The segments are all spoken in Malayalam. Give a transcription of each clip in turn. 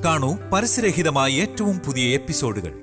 കാണൂ പരസ്യരഹിതമായ ഏറ്റവും പുതിയ എപ്പിസോഡുകൾ.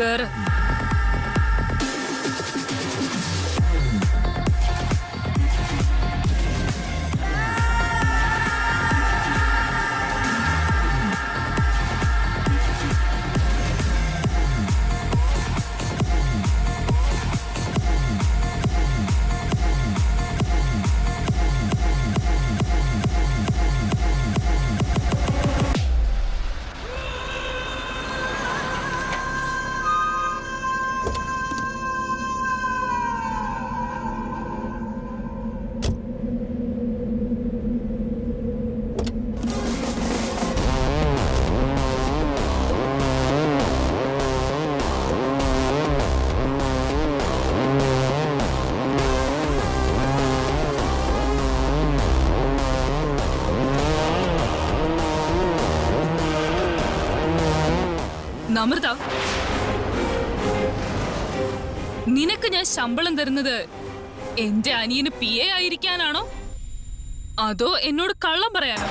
കേറ്. അമൃത, നിനക്ക് ഞാൻ ശമ്പളം തരുന്നത് എന്റെ അനിയന് PA ആയിരിക്കാനാണോ അതോ എന്നോട് കള്ളം പറയാനോ?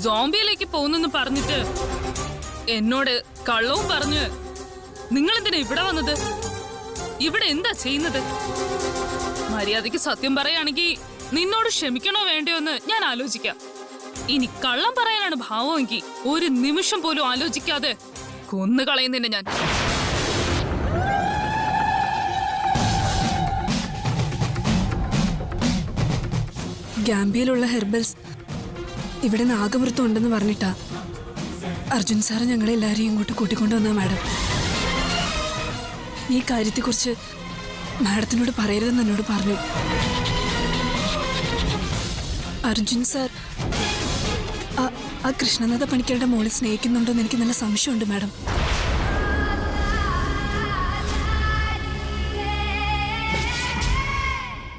സോംബിയിലേക്ക് പോകുന്നെന്ന് പറഞ്ഞിട്ട് എന്നോട് കള്ളവും പറഞ്ഞ് നിങ്ങൾ എന്തിനാ ഇവിടെ വന്നത്? ഇവിടെ എന്താ ചെയ്യുന്നത്? മര്യാദയ്ക്ക് സത്യം പറയുകയാണെങ്കിൽ നിന്നോട് ക്ഷമിക്കണോ വേണ്ടയോ എന്ന് ഞാൻ ആലോചിക്കാം. ഇനി കള്ളം പറയാനാണ് ഭാവമെങ്കിൽ ഒരു നിമിഷം പോലും ആലോചിക്കാതെ കൊന്നുകളയുന്നില്ല ഞാൻ. ഗാംബിയയിലുള്ള ഹെർബൽസ് ഇവിടെ നാഗപുരത്തും ഉണ്ടെന്ന് പറഞ്ഞിട്ടാ അർജുൻ സാറ് ഞങ്ങളെല്ലാവരെയും ഇങ്ങോട്ട് കൂട്ടിക്കൊണ്ടുവന്ന മാഡം. ഈ കാര്യത്തെക്കുറിച്ച് മാഡത്തിനോട് പറയരുതെന്ന് എന്നോട് പറഞ്ഞു. അർജുൻ സാർ ആ കൃഷ്ണനാഥ പണിക്കരുടെ മോളിൽ സ്നേഹിക്കുന്നുണ്ടോന്ന് എനിക്ക് നല്ല സംശയമുണ്ട് മാഡം.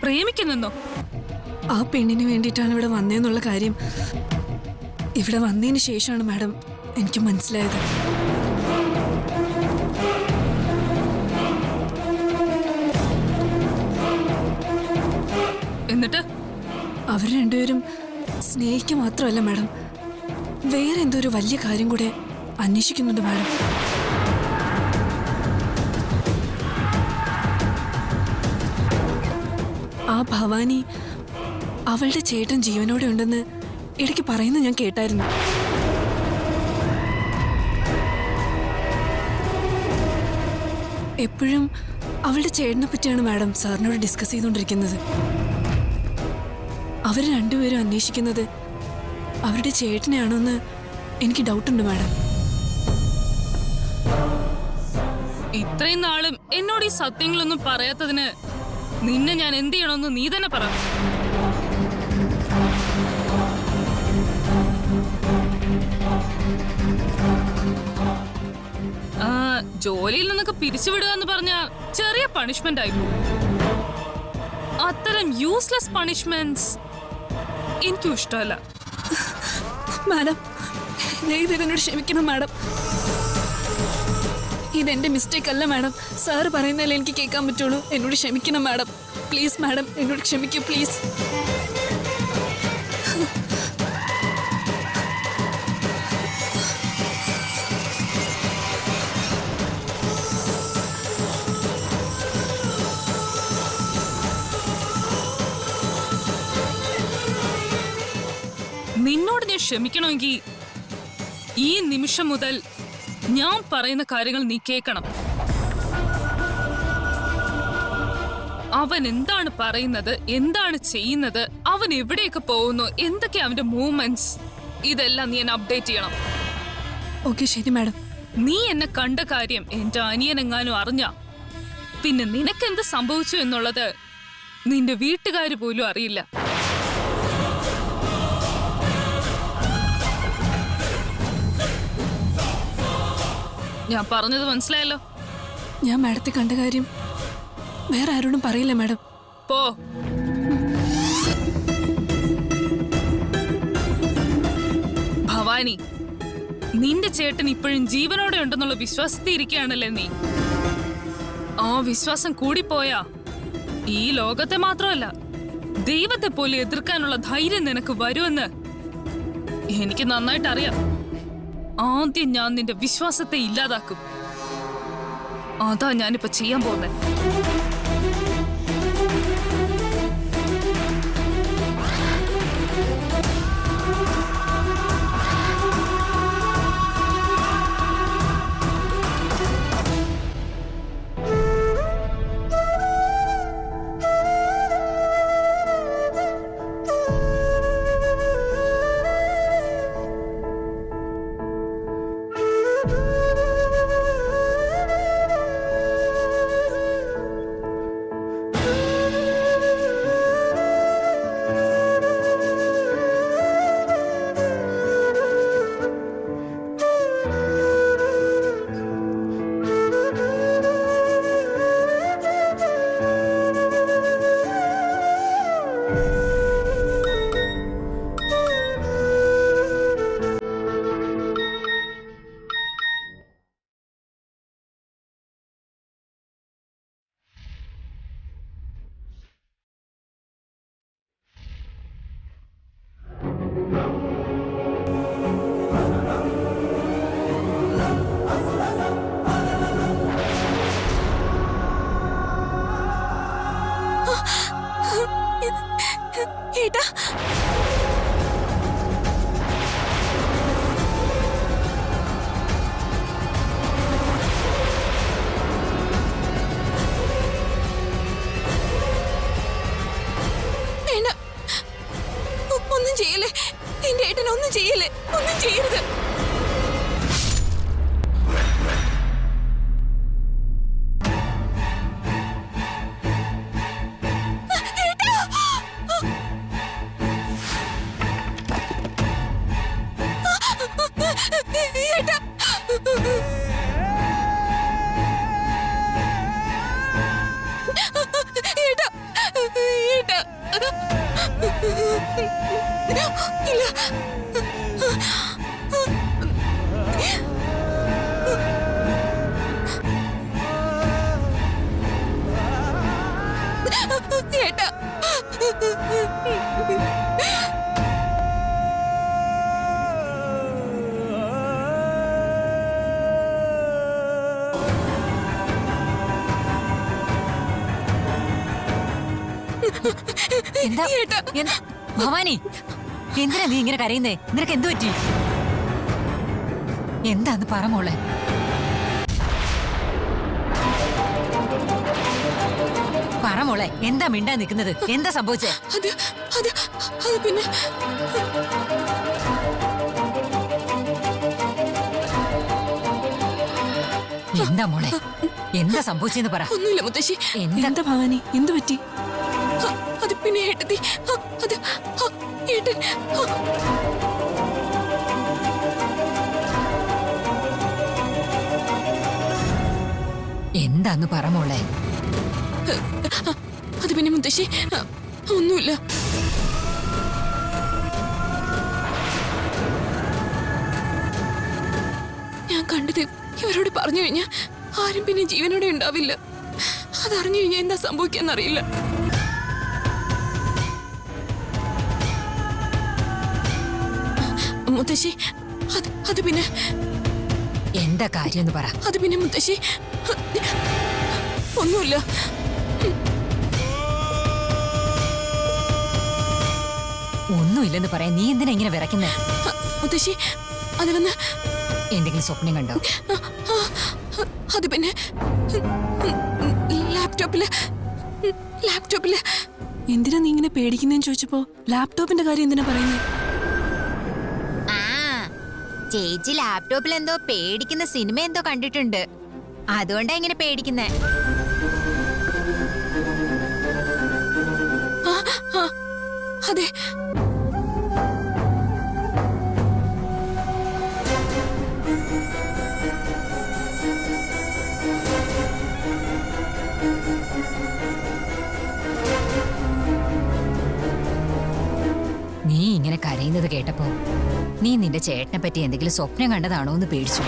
പ്രേമിക്കുന്നെന്നോ? ആ പെണ്ണിന് വേണ്ടിയിട്ടാണ് ഇവിടെ വന്നതെന്നുള്ള കാര്യം ഇവിടെ വന്നതിന് ശേഷമാണ് മാഡം എനിക്ക് മനസ്സിലായത്. എന്നിട്ട് അവർ രണ്ടുപേരും സ്നേഹിക്കുക മാത്രമല്ല മാഡം, വേറെ എന്തോ ഒരു വലിയ കാര്യം കൂടെ അന്വേഷിക്കുന്നുണ്ട് മാഡം. ആ ഭവാനി അവളുടെ ചേട്ടൻ ജീവനോടെ ഉണ്ടെന്ന് ഇടയ്ക്ക് പറയുന്നത് ഞാൻ കേട്ടായിരുന്നു. എപ്പോഴും അവളുടെ ചേട്ടനെ പറ്റിയാണ് മാഡം സാറിനോട് ഡിസ്കസ് ചെയ്തുകൊണ്ടിരിക്കുന്നത്. അവർ രണ്ടുപേരും അന്വേഷിക്കുന്നത് അവരുടെ ചേട്ടനെയാണോ എന്ന് എനിക്ക് ഡൗട്ടുണ്ട് മാഡം. ഇത്രയും നാളും എന്നോട് ഈ സത്യങ്ങളൊന്നും പറയാത്തതിന് നിന്നെ ഞാൻ എന്ത് ചെയ്യണമെന്ന് നീ തന്നെ പറ. ജോലിയിൽ നിന്നൊക്കെ പിരിച്ചുവിടുക എന്ന് പറഞ്ഞ ചെറിയ പണിഷ്മെന്റ് ആയിരുന്നു. അത്തരം യൂസ്ലെസ് പണിഷ്മെന്റ്സ് എനിക്കും ഇഷ്ടമല്ല. മാഡം, എന്നോട് ക്ഷമിക്കണം മാഡം. ഇതെന്റെ മിസ്റ്റേക്ക് അല്ല മാഡം. സാറ് പറയുന്നതല്ലേ എനിക്ക് കേൾക്കാൻ പറ്റുള്ളൂ. എന്നോട് ക്ഷമിക്കണം മാഡം. പ്ലീസ് മാഡം, എന്നോട് ക്ഷമിക്കൂ പ്ലീസ്. നിന്നോട് ഞാൻ ക്ഷമിക്കണമെങ്കിൽ ഈ നിമിഷം മുതൽ ഞാൻ പറയുന്ന കാര്യങ്ങൾ നീ കേൾക്കണം. അവൻ എന്താണ് പറയുന്നത്, എന്താണ് ചെയ്യുന്നത്, അവൻ എവിടെയൊക്കെ പോകുന്നു, എന്തൊക്കെയാ അവന്റെ മൂവ്മെന്റ്സ്, ഇതെല്ലാം നീ എന്നെ അപ്ഡേറ്റ് ചെയ്യണം. ഓക്കെ, ശരി മാഡം. നീ എന്നെ കണ്ട കാര്യം എന്റെ അനിയനെങ്ങാനും അറിഞ്ഞ പിന്നെ നിനക്കെന്ത് സംഭവിച്ചു എന്നുള്ളത് നിന്റെ വീട്ടുകാർ പോലും അറിയില്ല. ഞാൻ പറഞ്ഞത് മനസ്സിലായല്ലോ? ഞാൻ മാഡത്തെ കണ്ട കാര്യം വേറെ ആരോടും പറയില്ല മാഡം. പോ. ഭവാനി, നിന്റെ ചേട്ടൻ ഇപ്പോഴും ജീവനോടെ ഉണ്ടെന്നുള്ള വിശ്വാസത്തിൽ ഇരിക്കുകയാണല്ലേ നീ. ആ വിശ്വാസം കൂടിപ്പോയാ ഈ ലോകത്തെ മാത്രമല്ല ദൈവത്തെ പോലെ എതിർക്കാനുള്ള ധൈര്യം നിനക്ക് വരുമെന്ന് എനിക്ക് നന്നായിട്ട് അറിയാം. ആദ്യം ഞാൻ നിന്റെ വിശ്വാസത്തെ ഇല്ലാതാക്കും. അതാ ഞാനിപ്പോ ചെയ്യാൻ പോകുന്നത്. ഏട്ടാ, ഒന്നും ചെയ്യല്ലേ. എന്റെ ഏട്ടനെ ഒന്നും ചെയ്യല്ലേ, ഒന്നും ചെയ്യരുത്. ഭവാനി, എന്തിനാ നീ ഇങ്ങനെ കരയുന്നേ? നിനക്ക് എന്തു പറ്റി? എന്താന്ന് പറ മോളെ. പറ മോളെ, എന്താ മിണ്ടാ നിൽക്കുന്നത്? എന്താ സംഭവിച്ചേ? പിന്നെ എന്താ മോളെ, എന്താ സംഭവിച്ചെന്ന് പറ. ഒന്നുമില്ല മുത്തശ്ശി. എന്താ ഭവാനി, എന്തു പറ്റി? അത് പിന്നെ ഏട്ടത്തി, അത് ഏട്ടൻ എന്താന്ന് പറ മോളെ. അത് പിന്നെ മുത്തശ്ശി, ഒന്നുമില്ല. ഞാൻ കണ്ടത് ഇവരോട് പറഞ്ഞു കഴിഞ്ഞാ ആരും പിന്നെ ജീവനോടെ ഉണ്ടാവില്ല. അതറിഞ്ഞു കഴിഞ്ഞാൽ എന്താ സംഭവിക്കാന്നറിയില്ല. മുത്തശ്ശി, അത് പിന്നെ എന്താ കാര്യം എന്ന് പറ. അത് പിന്നെ മുത്തശ്ശി, ഒന്നുമില്ല. ഒന്നുമില്ലെന്ന് പറയാൻ നീ എന്തിനാ ഇങ്ങനെ വിറയ്ക്കുന്നേ? മുത്തശ്ശി, അത് വന്ന് എന്തെങ്കിലും സ്വപ്നം കണ്ടോ? അത് പിന്നെ ലാപ്ടോപ്പില്. എന്തിനാ നീ ഇങ്ങനെ പേടിക്കുന്നേന്ന് ചോദിച്ചപ്പോ ലാപ്ടോപ്പിന്റെ കാര്യം എന്തിനാ പറയുന്നത്? ചേച്ചി ലാപ്ടോപ്പിൽ എന്തോ പേടിക്കുന്ന സിനിമ എന്തോ കണ്ടിട്ടുണ്ട്, അതുകൊണ്ടാ ഇങ്ങനെ പേടിക്കുന്നേ. അതെ, നീ ഇങ്ങനെ കരയുന്നത് കേട്ടപ്പോ നീ നിന്റെ ചേട്ടനെ പറ്റി എന്തെങ്കിലും സ്വപ്നം കണ്ടതാണോ എന്ന് പേടിച്ചു.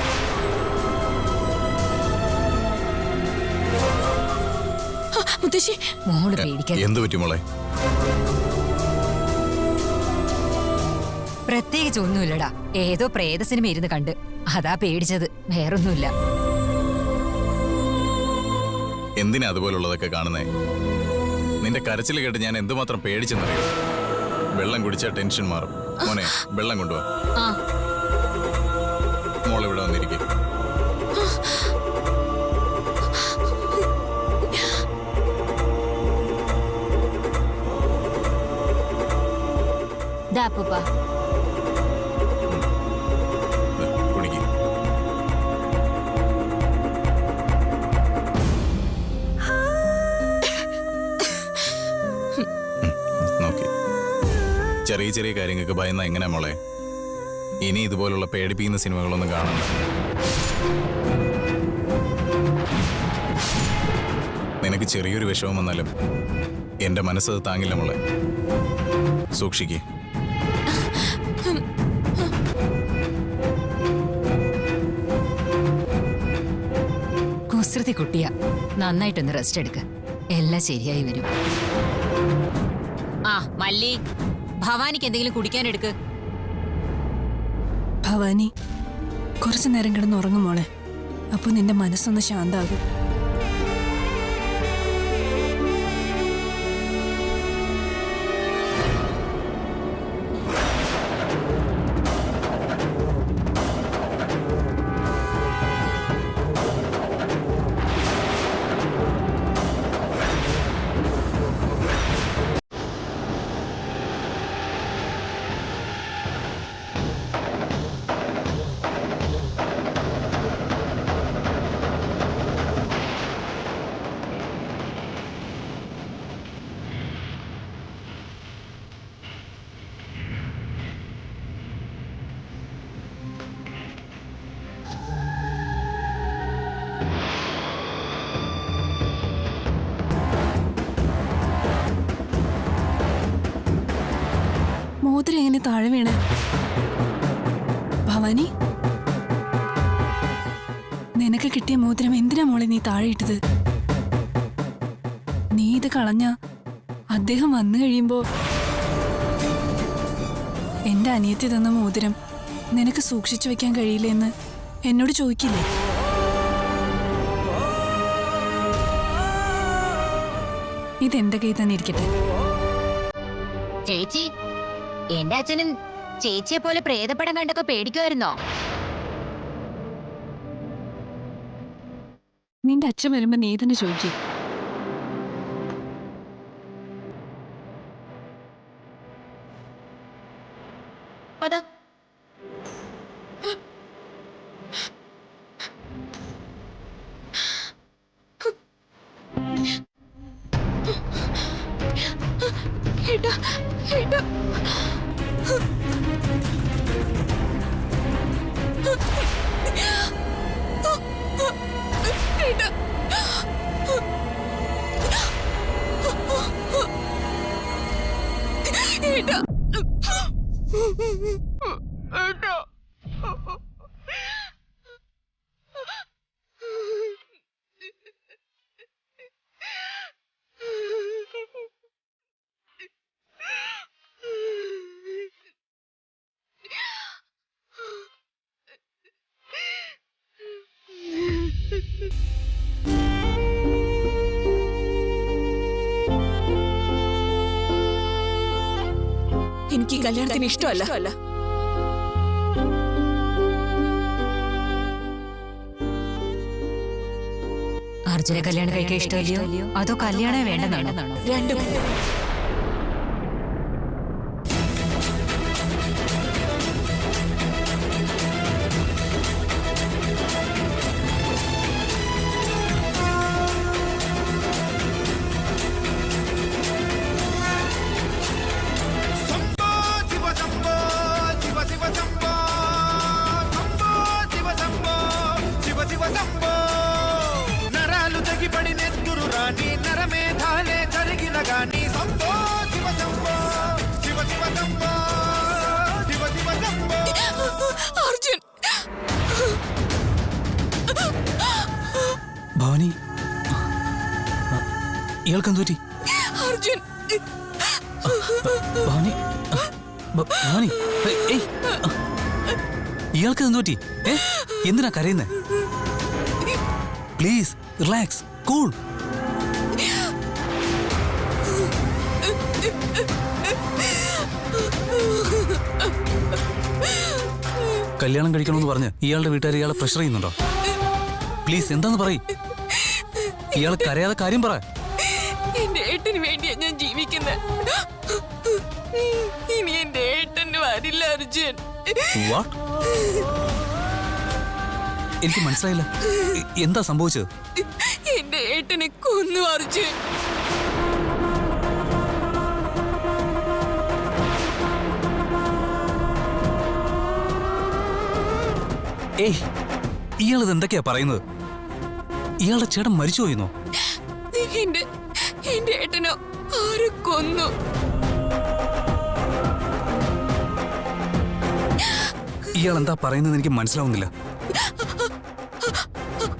മുത്തശ്ശി, മോള് പേടിക്കാൻ എന്ത് പറ്റി മോളെ? പ്രത്യേകിച്ച് ഒന്നുമില്ലടാ, ഏതോ പ്രേത സിനിമ ഇരുന്ന് കണ്ട് അതാ പേടിച്ചത്, വേറൊന്നുമില്ല. എന്തിനാ അതുപോലുള്ളതൊക്കെ കാണുന്നേ? നിന്റെ കരച്ചിൽ കേട്ട് ഞാൻ എന്തുമാത്രം പേടിച്ചെന്നറിയോ? വെള്ളം കുടിച്ചാൽ ടെൻഷൻ മാറും. മോനെ, വെള്ളം കൊണ്ടുപോവാ. മോളിവിടെ വന്നിരിക്കും. കുടിക്കും. നോക്കി, ചെറിയ ചെറിയ കാര്യങ്ങൾക്ക് ഭയന്ന എങ്ങനെയാ മോളെ? ഇനി ഇതുപോലുള്ള പേടിപ്പിക്കുന്ന സിനിമകളൊന്നും കാണണ്ട. നിനക്ക് ചെറിയൊരു വിഷമം വന്നാലും എന്റെ മനസ്സത് താങ്ങില്ല മോളെ. സൂക്ഷിക്കേ. കുസൃതി കുട്ടിയാ, നന്നായിട്ടൊന്ന് റെസ്റ്റ് എടുക്ക, എല്ലാം ശരിയായി വരും. ആ മല്ലി, ഭവാനിക്ക് എന്തെങ്കിലും കുടിക്കാൻ എടുക്ക്. ഭവാനി, കുറച്ചു നേരം കിടന്ന് ഉറങ്ങും മോളെ. അപ്പൊ നിന്റെ മനസ്സൊന്ന് ശാന്താകും. മോതിരം എങ്ങനെ താഴെ വീണേ? ഭവാനി, നിനക്ക് കിട്ടിയ മോതിരം എന്തിനാ മോളെ നീ താഴെ ഇട്ടത്? നീ ഇത് കളഞ്ഞ അദ്ദേഹം വന്നു കഴിയുമ്പോ എന്റെ അനിയത്തി തന്ന മോതിരം നിനക്ക് സൂക്ഷിച്ചു വെക്കാൻ കഴിയില്ലെന്ന് എന്നോട് ചോദിക്കില്ലേ? ഇതെന്റെ കയ്യിൽ തന്നെ ഇരിക്കട്ടെ. ചേച്ചി, എന്റെ അച്ഛനും ചേച്ചിയെ പോലെ പ്രേതപ്പടം കണ്ടൊക്കെ പേടിക്കുമായിരുന്നോ? നിന്റെ അച്ഛൻ വരുമ്പോ നീ തന്നെ ചോദിക്കും. അതാ ഏട്ടാ, ഏട്ടാ. ഏട്ടാ. എനിക്ക് ഈ കല്യാണത്തിന് ഇഷ്ടമല്ല. അർജുനെ കല്യാണം കഴിക്കാൻ ഇഷ്ടമല്ലയോ അതോ കല്യാണം വേണ്ടെന്നാണോ? രണ്ടും. അർജുൻ, ഭവാനി, ഇയാൾക്കെന്തു പറ്റി? അർജുൻ, ഭവാനി, ഭവാനി, ഏയ്, ഇയാൾക്ക് എന്തു പറ്റി? എന്തിനാ കരയുന്നേ? Please relax, cool. കല്യാണം കഴിക്കണമെന്ന് പറഞ്ഞ് ഇയാളുടെ വീട്ടുകാർ ഇയാളെ പ്രഷർ ചെയ്യുന്നുണ്ടോ? പ്ലീസ് എന്താന്ന് പറയ്. ഇയാൾ കരയാതെ കാര്യം പറ. എന്റെ ഏട്ടന് വേണ്ടിയാ ഞാൻ ജീവിക്കുന്നത്. ഇനി എന്റെ ഏട്ടന് വരില്ല അർജുൻ. വാട്ട്? എനിക്ക് മനസ്സിലായില്ല, എന്താ സംഭവിച്ചത്? എന്റെ ഏട്ടനെ കൊന്നു അർജുൻ. ഏയ്, ഇയാളിത് എന്തൊക്കെയാ പറയുന്നത്? ഇയാളുടെ ചേട്ടൻ മരിച്ചു പോയിന്നോ? എന്റെ ഏട്ടനോ ആര് കൊന്നു? ഇയാൾ എന്താ പറയുന്നത് എനിക്ക് മനസ്സിലാവുന്നില്ല.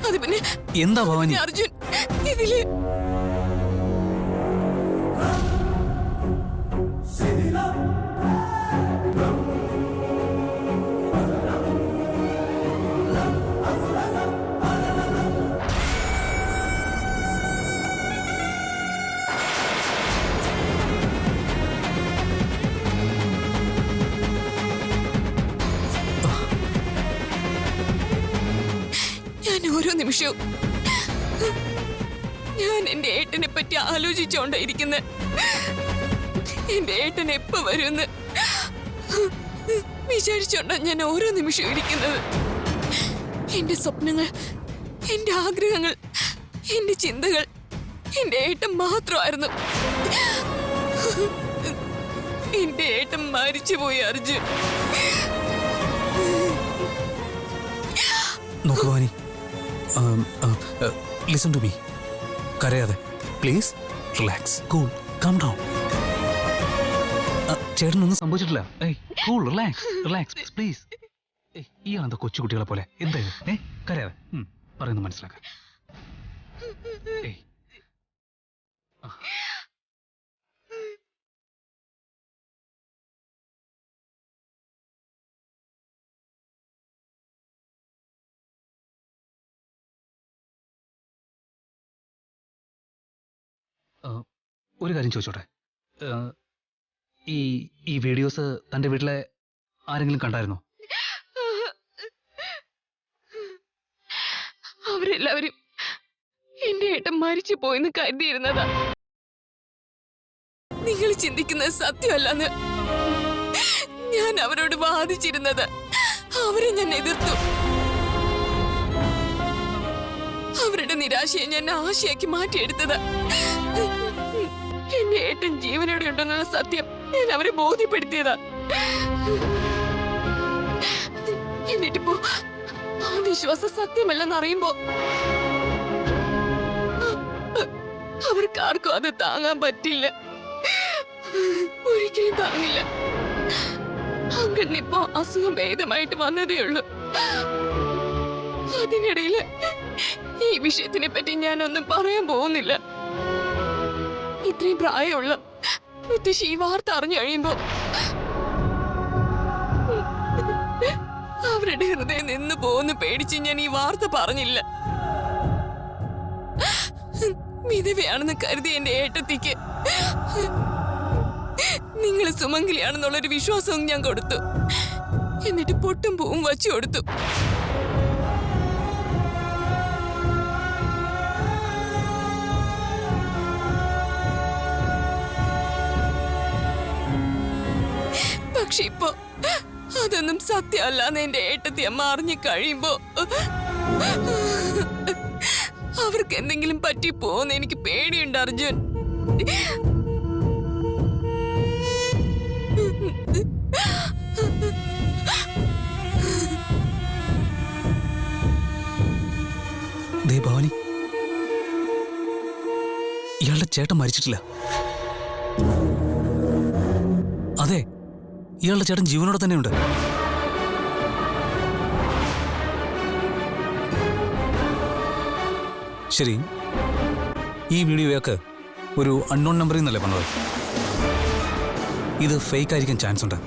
അത് പിന്നെ എന്താ ഭവാനി? അർജുൻ, ഇതില് ഓരോ നിമിഷവും ഞാൻ എന്റെ ഏട്ടനെ പറ്റി ആലോചിച്ചോണ്ടായിരിക്കുന്നത്. എന്റെ ഏട്ടൻ എപ്പോ വരുമെന്ന് വിചാരിച്ചോണ്ടാ ഞാൻ ഓരോ നിമിഷവും ഇരിക്കുന്നത്. എന്റെ സ്വപ്നങ്ങൾ, എന്റെ ആഗ്രഹങ്ങൾ, എന്റെ ചിന്തകൾ എന്റെ ഏട്ടൻ മാത്രമായിരുന്നു. എന്റെ ഏട്ടൻ മരിച്ചുപോയി അർജുൻ. നോക്ക് ഭവാനി, ലിസൺ ടു മീ. കരയാതെ, please relax, cool, calm down. ചേട്ടനൊന്നും സംഭവിച്ചിട്ടില്ല. Cool, relax, relax please. ഇയാളെന്താ കൊച്ചുകുട്ടികളെ പോലെ? എന്താ ഇത്? കരയാതെ, പറയുന്നത് മനസ്സിലാക്കാൻ. ഒരു കാര്യം ചോദിച്ചോട്ടെ, ഈ വീഡിയോസ് തന്റെ വീട്ടിലെ ആരെങ്കിലും കണ്ടായിരുന്നോ? അവരെല്ലാവരും എന്റെ ഏട്ടൻ മരിച്ചു പോയെന്ന് കരുതിയിരുന്നതാ. നിങ്ങൾ ചിന്തിക്കുന്നത് സത്യമല്ലെന്ന് ഞാൻ അവരോട് വാദിച്ചിരുന്നത്. അവരെ ഞാൻ എതിർത്തു. അവരുടെ നിരാശയെ ഞാൻ ആശയാക്കി മാറ്റിയെടുത്തത്. എന്റെ ഏട്ടൻ ജീവനോടെ ഉണ്ടെന്നുള്ള സത്യം ഞാൻ അവരെ ബോധ്യപ്പെടുത്തിയതാ. എന്നിട്ടിപ്പോ ആ വിശ്വാസം സത്യമല്ലെന്ന് അറിയുമ്പോ അവർക്കാർക്കും അത് താങ്ങാൻ പറ്റില്ല. ഒരിക്കലും താങ്ങില്ല. അങ്കിളിനിപ്പോ അസുഖം ഭേദമായിട്ട് വന്നതേ ഉള്ളൂ. അതിനിടയില് ഈ വിഷയത്തിനെ പറ്റി ഞാനൊന്നും പറയാൻ പോകുന്നില്ല. ഇത്രയും പ്രായമുള്ള മുത്തശ്ശി ഈ വാർത്ത അറിഞ്ഞു കഴിയുമ്പോ അവരുടെ ഹൃദയം നിന്ന് പോകുന്ന പേടിച്ച് ഞാൻ ഈ വാർത്ത പറഞ്ഞില്ല. വിധവയാണെന്ന് കരുതി എന്റെ ഏട്ടത്തിക്ക് നിങ്ങൾ സുമംഗലിയാണെന്നുള്ളൊരു വിശ്വാസവും ഞാൻ കൊടുത്തു. എന്നിട്ട് പൊട്ടും പൂവും വച്ചു കൊടുത്തു. പക്ഷെ ഇപ്പൊ അതൊന്നും സത്യമല്ലാന്ന് എന്റെ ഏട്ടത്തി അമ്മ അറിഞ്ഞു കഴിയുമ്പോ അവർക്ക് എന്തെങ്കിലും പറ്റിപ്പോന്ന് എനിക്ക് പേടിയുണ്ട് അർജുൻ. ദേ ഭവാനി, ഇയാളുടെ ചേട്ടൻ മരിച്ചിട്ടില്ല. അതെ, ഇയാളുടെ ചേട്ടൻ ജീവനോടെ തന്നെയുണ്ട്. ശരി, ഈ വീഡിയോയൊക്കെ ഒരു അൺനോൺ നമ്പറിൽ നിന്നല്ലേ പറഞ്ഞത്? ഇത് ഫേക്ക് ആയിരിക്കാൻ ചാൻസ് ഉണ്ട്.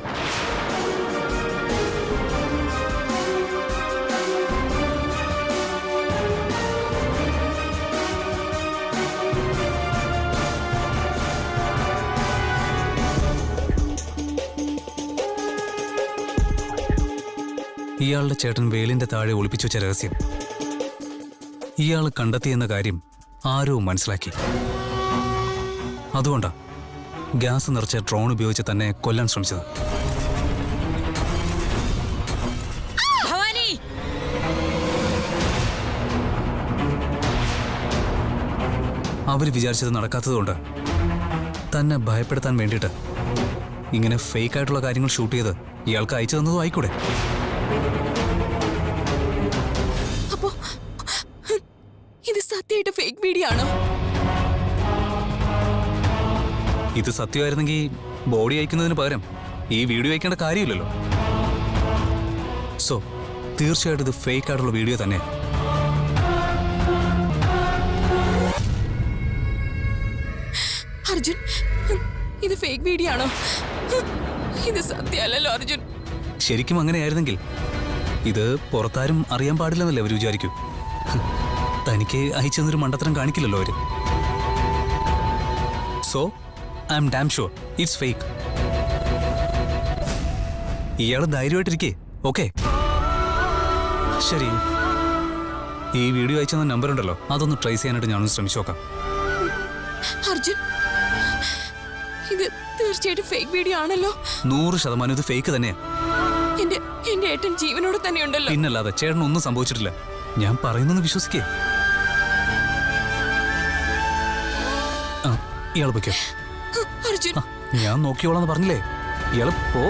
ഇയാളുടെ ചേട്ടൻ വേലിന്റെ താഴെ ഒളിപ്പിച്ചു വെച്ച രഹസ്യം ഇയാൾ കണ്ടെത്തിയെന്ന കാര്യം ആരോ മനസ്സിലാക്കി. അതുകൊണ്ടാ ഗ്യാസ് നിറച്ച ഡ്രോൺ ഉപയോഗിച്ച് തന്നെ കൊല്ലാൻ ശ്രമിച്ചത്. അവർ വിചാരിച്ചത് നടക്കാത്തതുകൊണ്ട് തന്നെ ഭയപ്പെടുത്താൻ വേണ്ടിയിട്ട് ഇങ്ങനെ ഫേക്ക് ആയിട്ടുള്ള കാര്യങ്ങൾ ഷൂട്ട് ചെയ്ത് ഇയാൾക്ക് അയച്ചു തന്നതും ആയിക്കൂടെ? അപ്പോ ഇത് സത്യമായിട്ട് ഫേക്ക് വീഡിയോ ആണോ? ഇത് സത്യമായിരുന്നെങ്കിൽ ബോഡി അയക്കുന്നതിന് പകരം ഈ വീഡിയോ അയക്കേണ്ട കാര്യമില്ലല്ലോ. സോ തീർച്ചയായിട്ടും ഇത് ഫേക്ക് ആയിട്ടുള്ള വീഡിയോ തന്നെ. അർജുൻ, ഇത് ഫേക്ക് വീഡിയോ ആണോ? ഇത് സത്യമല്ലല്ലോ അർജുൻ. ശരിക്കും അങ്ങനെയായിരുന്നെങ്കിൽ ഇത് പുറത്താരും അറിയാൻ പാടില്ലെന്നല്ലേ അവർ വിചാരിക്കൂ. തനിക്ക് അയച്ചെന്നൊരു മണ്ടത്തരം കാണിക്കില്ലല്ലോ അവര്. So I M dam sure it's fake. ഇയാൾ ധൈര്യമായിട്ടിരിക്കേ. ഓക്കെ, ശരി. ഈ വീഡിയോ അയച്ചെന്ന നമ്പർ ഉണ്ടല്ലോ, അതൊന്ന് ട്രേസ് ചെയ്യാനായിട്ട് ഞാനൊന്ന് ശ്രമിച്ചു നോക്കാം. അർജുൻ, ഇത് തീർച്ചയായിട്ടും ഫേക്ക് വീഡിയോ ആണല്ലോ. 100% ഇത് ഫേക്ക് തന്നെയാ. എന്റെ ഏട്ടൻ ജീവനോട് തന്നെ ഉണ്ടല്ലോ. പിന്നല്ലാതെ, ചേട്ടനൊന്നും സംഭവിച്ചിട്ടില്ല. ഞാൻ പറയുന്നൊന്ന് വിശ്വസിക്കേ. ഇയാൾ പൊയ്ക്കോ. അർജുൻ, ഞാൻ നോക്കിയോളാന്ന് പറഞ്ഞില്ലേ? ഇയാൾ പോ.